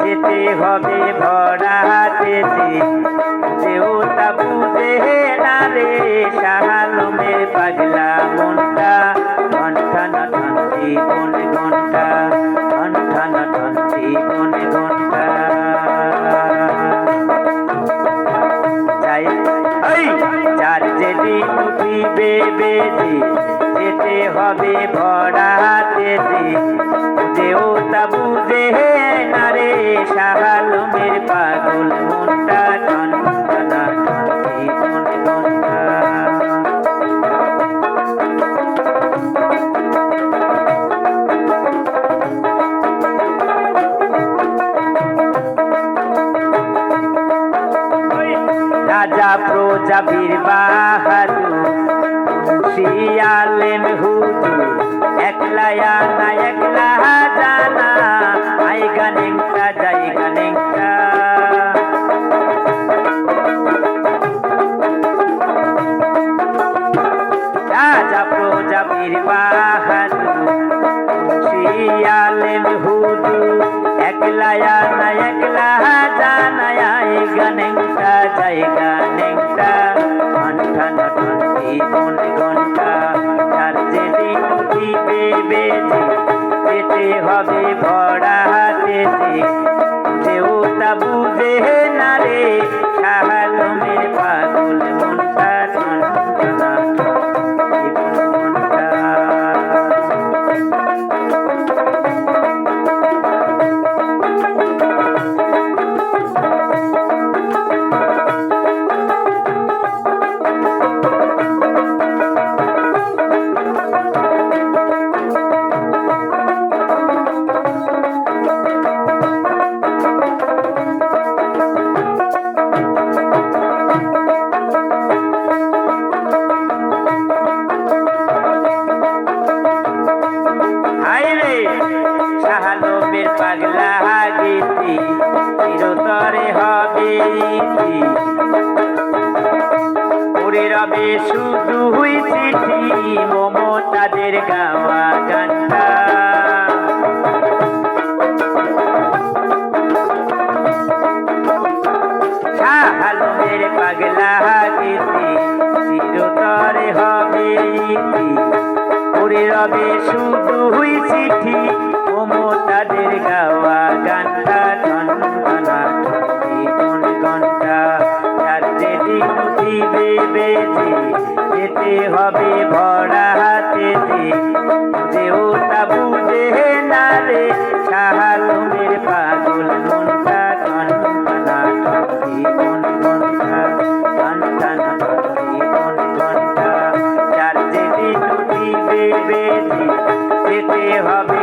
যেতে হবে ভরা হাতে যেও তা বুঝে না রে শাহালমের পাগলা মনটা ঘন্টা ঠান্তি কোন ঘন্টা ঘন্টা ঠান্তি কোন ঘন্টা যার যেদিন উঠিবে বেজি যেতে হবে ভরা হাতে যেও তা বুঝে না রে শাহালমের পাগল মনটা ঘন্টা ঠান্তি কোন ঘন্টা রাজা প্রজা বীর বাহাদুর শিয়ালেন হুজুর একলা আনা একলা জানা আইগা নেংটা জায়গা নেংটা রাজা প্রজা বীর বাহাদুর শিয়ালেন হুজুর একলা আনা একলা জানা আইগা নেংটা জায়গা নেংটা ঘন্টা ঠান্তি কোন ঘন্টা যার যেদিন উঠিবে বেজি যেতে হবে ভরা হাতে যেও তা বুঝে না রে শাহালমের পাগল মনটা ঘন্টা ঠান্তি কোন ঘন্টা শাহালমের পাগলা গীতি চিরতরে হবে ইতি পড়ে রবে শুধুই চিঠি মমতাদের গাওয়া গানটা শাহালমের পাগলা গীতি চিরতরে হবে ইতি পড়ে রবে শুধুই চিঠি মমতাদের গাওয়া গানটা ঘন্টা কোন ঘন্টা যার যেদিন উঠিবে বেজি যেতে হবে ভরা হাতে যেও তা বুঝে না রে শাহালমের পাগল মনটা ঘন্টা কোন ঘন্টা ঘন্টা কোন ঘন্টা যার যেদিন উঠিবে বেজি যেতে হবে